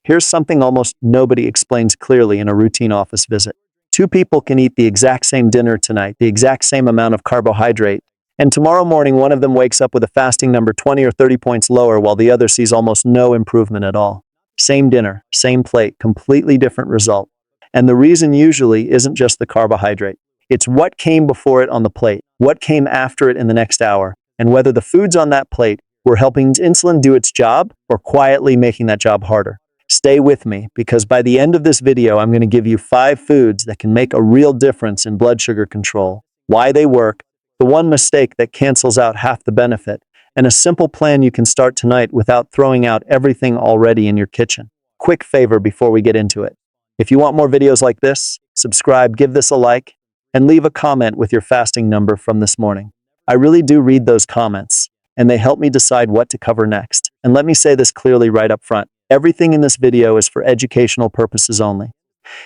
Here's something almost nobody explains clearly in a routine office visit. Two people can eat the exact same dinner tonight, the exact same amount of carbohydrate, and tomorrow morning one of them wakes up with a fasting number 20 or 30 points lower while the other sees almost no improvement at all. Same dinner, same plate, completely different result. And the reason usually isn't just the carbohydrate. It's what came before it on the plate, what came after it in the next hour, and whether the foods on that plate were helping insulin do its job or quietly making that job harder. Stay with me, because by the end of this video, I'm going to give you 5 foods that can make a real difference in blood sugar control, why they work, the one mistake that cancels out half the benefit, and a simple plan you can start tonight without throwing out everything already in your kitchen. Quick favor before we get into it. If you want more videos like this, subscribe, give this a like, and leave a comment with your fasting number from this morning. I really do read those comments, and they help me decide what to cover next. And let me say this clearly right up front. Everything in this video is for educational purposes only.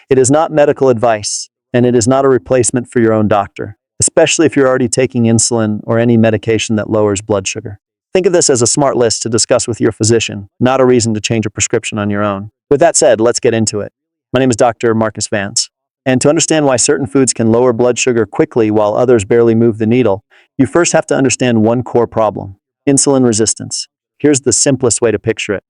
It is not medical advice, and it is not a replacement for your own doctor, especially if you're already taking insulin or any medication that lowers blood sugar. Think of this as a smart list to discuss with your physician, not a reason to change a prescription on your own. With that said, let's get into it. My name is Dr. Marcus Vance, and to understand why certain foods can lower blood sugar quickly while others barely move the needle, you first have to understand one core problem: insulin resistance. Here's the simplest way to picture it.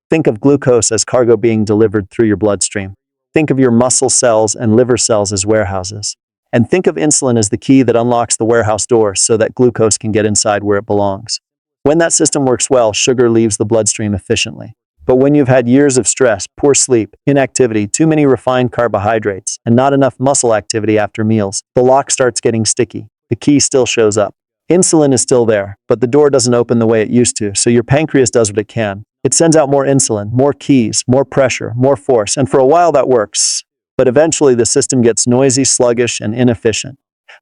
Think of glucose as cargo being delivered through your bloodstream. Think of your muscle cells and liver cells as warehouses. And think of insulin as the key that unlocks the warehouse door so that glucose can get inside where it belongs. When that system works well, sugar leaves the bloodstream efficiently. But when you've had years of stress, poor sleep, inactivity, too many refined carbohydrates, and not enough muscle activity after meals, the lock starts getting sticky. The key still shows up. Insulin is still there, but the door doesn't open the way it used to, so your pancreas does what it can. It sends out more insulin, more keys, more pressure, more force, and for a while that works. But eventually the system gets noisy, sluggish, and inefficient.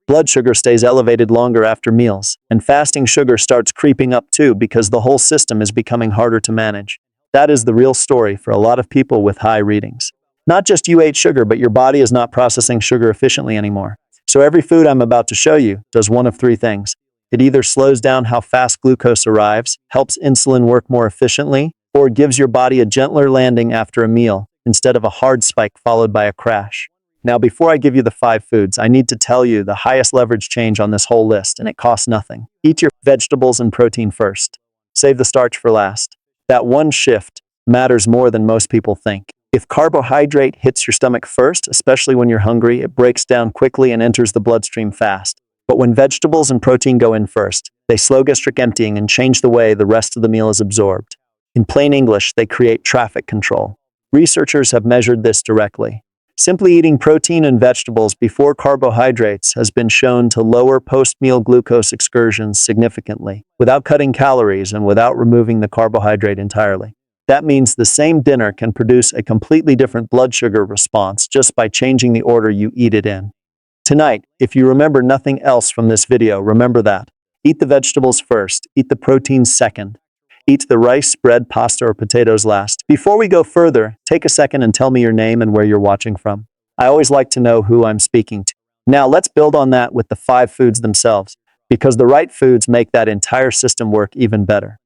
Blood sugar stays elevated longer after meals, and fasting sugar starts creeping up too because the whole system is becoming harder to manage. That is the real story for a lot of people with high readings. Not just you ate sugar, but your body is not processing sugar efficiently anymore. So every food I'm about to show you does one of 3 things. It either slows down how fast glucose arrives, helps insulin work more efficiently, or gives your body a gentler landing after a meal instead of a hard spike followed by a crash. Now, before I give you the 5 foods, I need to tell you the highest leverage change on this whole list, and it costs nothing. Eat your vegetables and protein first. Save the starch for last. That one shift matters more than most people think. If carbohydrate hits your stomach first, especially when you're hungry, it breaks down quickly and enters the bloodstream fast. But when vegetables and protein go in first, they slow gastric emptying and change the way the rest of the meal is absorbed. In plain English, they create traffic control. Researchers have measured this directly. Simply eating protein and vegetables before carbohydrates has been shown to lower post-meal glucose excursions significantly, without cutting calories and without removing the carbohydrate entirely. That means the same dinner can produce a completely different blood sugar response just by changing the order you eat it in. Tonight, if you remember nothing else from this video, remember that. Eat the vegetables first, eat the protein second. Eat the rice, bread, pasta, or potatoes last. Before we go further, take a second and tell me your name and where you're watching from. I always like to know who I'm speaking to. Now let's build on that with the 5 foods themselves, because the right foods make that entire system work even better.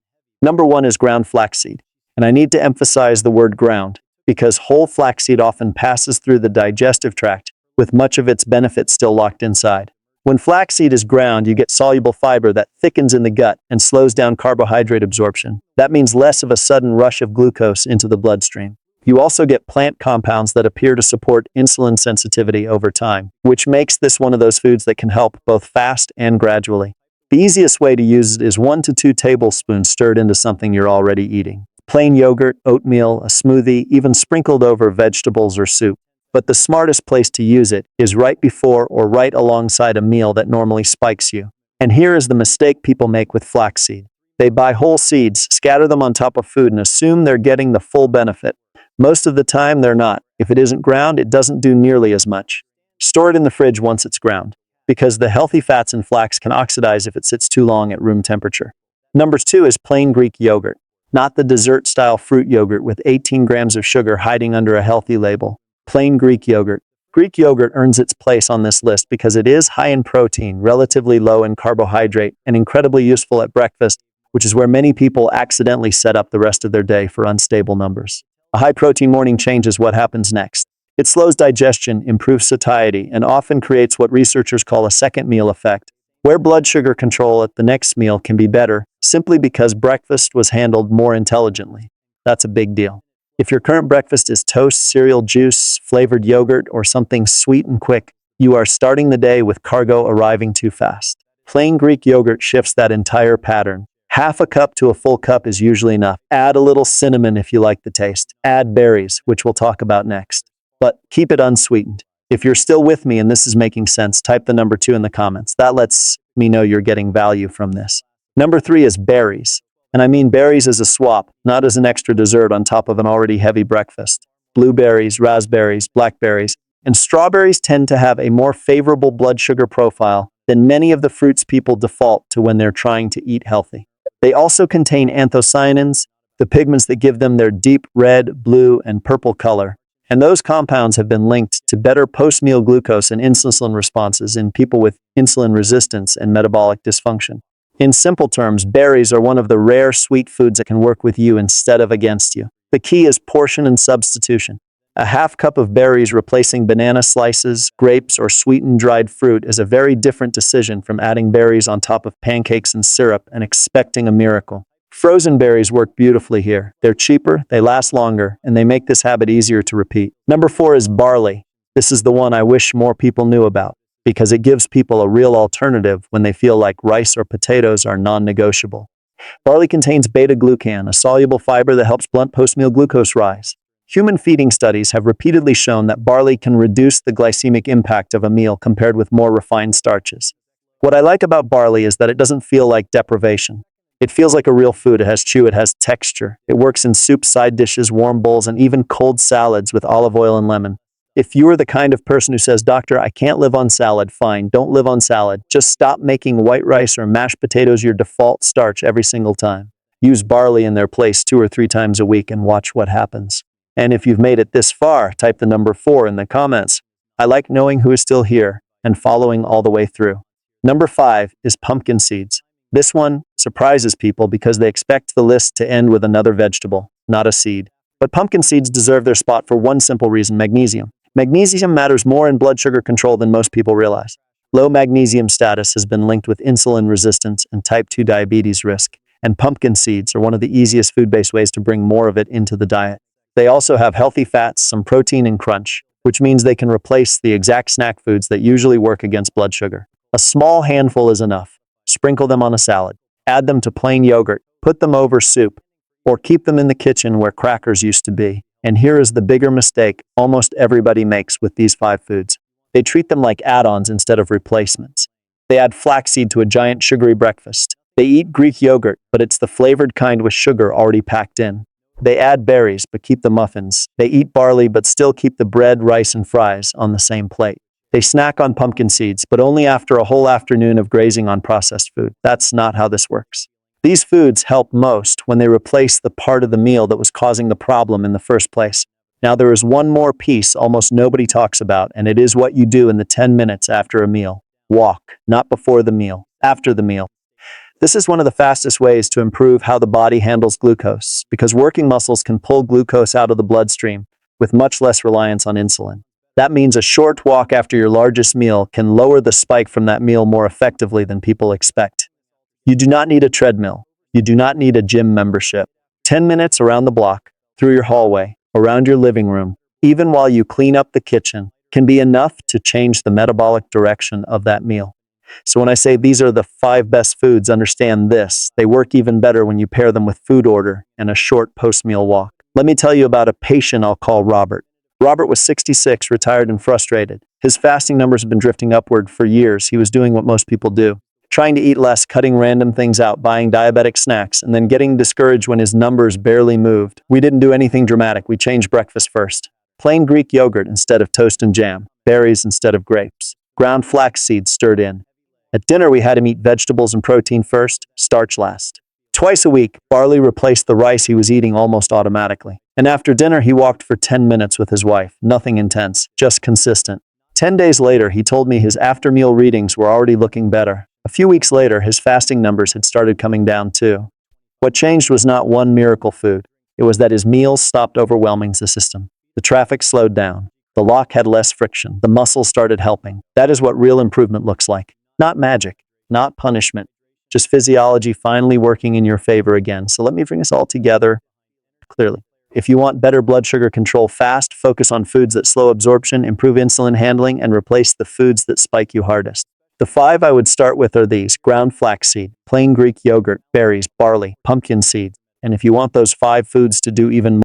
Number 1 is ground flaxseed. And I need to emphasize the word ground, because whole flaxseed often passes through the digestive tract, with much of its benefits still locked inside. When flaxseed is ground, you get soluble fiber that thickens in the gut and slows down carbohydrate absorption. That means less of a sudden rush of glucose into the bloodstream. You also get plant compounds that appear to support insulin sensitivity over time, which makes this one of those foods that can help both fast and gradually. The easiest way to use it is 1 to 2 tablespoons stirred into something you're already eating. Plain yogurt, oatmeal, a smoothie, even sprinkled over vegetables or soup. But the smartest place to use it is right before or right alongside a meal that normally spikes you. And here is the mistake people make with flaxseed. They buy whole seeds, scatter them on top of food, and assume they're getting the full benefit. Most of the time, they're not. If it isn't ground, it doesn't do nearly as much. Store it in the fridge once it's ground, because the healthy fats in flax can oxidize if it sits too long at room temperature. Number 2 is plain Greek yogurt, not the dessert-style fruit yogurt with 18 grams of sugar hiding under a healthy label. Plain Greek yogurt. Greek yogurt earns its place on this list because it is high in protein, relatively low in carbohydrate, and incredibly useful at breakfast, which is where many people accidentally set up the rest of their day for unstable numbers. A high-protein morning changes what happens next. It slows digestion, improves satiety, and often creates what researchers call a second meal effect, where blood sugar control at the next meal can be better simply because breakfast was handled more intelligently. That's a big deal. If your current breakfast is toast, cereal, juice, flavored yogurt, or something sweet and quick, you are starting the day with cargo arriving too fast. Plain Greek yogurt shifts that entire pattern. Half a cup to a full cup is usually enough. Add a little cinnamon if you like the taste. Add berries, which we'll talk about next. But keep it unsweetened. If you're still with me and this is making sense, type the number 2 in the comments. That lets me know you're getting value from this. Number 3 is berries. And I mean berries as a swap, not as an extra dessert on top of an already heavy breakfast. Blueberries, raspberries, blackberries, and strawberries tend to have a more favorable blood sugar profile than many of the fruits people default to when they're trying to eat healthy. They also contain anthocyanins, the pigments that give them their deep red, blue, and purple color. And those compounds have been linked to better post-meal glucose and insulin responses in people with insulin resistance and metabolic dysfunction. In simple terms, berries are one of the rare sweet foods that can work with you instead of against you. The key is portion and substitution. A half cup of berries replacing banana slices, grapes, or sweetened dried fruit is a very different decision from adding berries on top of pancakes and syrup and expecting a miracle. Frozen berries work beautifully here. They're cheaper, they last longer, and they make this habit easier to repeat. Number 4 is barley. This is the one I wish more people knew about, because it gives people a real alternative when they feel like rice or potatoes are non-negotiable. Barley contains beta-glucan, a soluble fiber that helps blunt post-meal glucose rise. Human feeding studies have repeatedly shown that barley can reduce the glycemic impact of a meal compared with more refined starches. What I like about barley is that it doesn't feel like deprivation. It feels like a real food. It has chew, it has texture. It works in soup, side dishes, warm bowls, and even cold salads with olive oil and lemon. If you are the kind of person who says, "Doctor, I can't live on salad," fine, don't live on salad. Just stop making white rice or mashed potatoes your default starch every single time. Use barley in their place 2 or 3 times a week and watch what happens. And if you've made it this far, type the number 4 in the comments. I like knowing who is still here and following all the way through. Number 5 is pumpkin seeds. This one surprises people because they expect the list to end with another vegetable, not a seed. But pumpkin seeds deserve their spot for one simple reason: magnesium. Magnesium matters more in blood sugar control than most people realize. Low magnesium status has been linked with insulin resistance and type 2 diabetes risk, and pumpkin seeds are one of the easiest food-based ways to bring more of it into the diet. They also have healthy fats, some protein, and crunch, which means they can replace the exact snack foods that usually work against blood sugar. A small handful is enough. Sprinkle them on a salad. Add them to plain yogurt. Put them over soup. Or keep them in the kitchen where crackers used to be. And here is the bigger mistake almost everybody makes with these 5 foods. They treat them like add-ons instead of replacements. They add flaxseed to a giant sugary breakfast. They eat Greek yogurt, but it's the flavored kind with sugar already packed in. They add berries, but keep the muffins. They eat barley, but still keep the bread, rice, and fries on the same plate. They snack on pumpkin seeds, but only after a whole afternoon of grazing on processed food. That's not how this works. These foods help most when they replace the part of the meal that was causing the problem in the first place. Now, there is one more piece almost nobody talks about, and it is what you do in the 10 minutes after a meal. Walk, not before the meal, after the meal. This is one of the fastest ways to improve how the body handles glucose, because working muscles can pull glucose out of the bloodstream with much less reliance on insulin. That means a short walk after your largest meal can lower the spike from that meal more effectively than people expect. You do not need a treadmill. You do not need a gym membership. 10 minutes around the block, through your hallway, around your living room, even while you clean up the kitchen, can be enough to change the metabolic direction of that meal. So when I say these are the 5 best foods, understand this: they work even better when you pair them with food order and a short post-meal walk. Let me tell you about a patient I'll call Robert. Robert was 66, retired and frustrated. His fasting numbers have been drifting upward for years. He was doing what most people do, trying to eat less, cutting random things out, buying diabetic snacks, and then getting discouraged when his numbers barely moved. We didn't do anything dramatic. We changed breakfast first. Plain Greek yogurt instead of toast and jam, berries instead of grapes, ground flax seeds stirred in. At dinner, we had him eat vegetables and protein first, starch last. Twice a week, barley replaced the rice he was eating almost automatically. And after dinner, he walked for 10 minutes with his wife. Nothing intense, just consistent. 10 days later, he told me his after-meal readings were already looking better. A few weeks later, his fasting numbers had started coming down too. What changed was not one miracle food. It was that his meals stopped overwhelming the system. The traffic slowed down. The lock had less friction. The muscles started helping. That is what real improvement looks like. Not magic, not punishment, just physiology finally working in your favor again. So let me bring us all together clearly. If you want better blood sugar control fast, focus on foods that slow absorption, improve insulin handling, and replace the foods that spike you hardest. The 5 I would start with are these: ground flaxseed, plain Greek yogurt, berries, barley, pumpkin seeds. And if you want those 5 foods to do even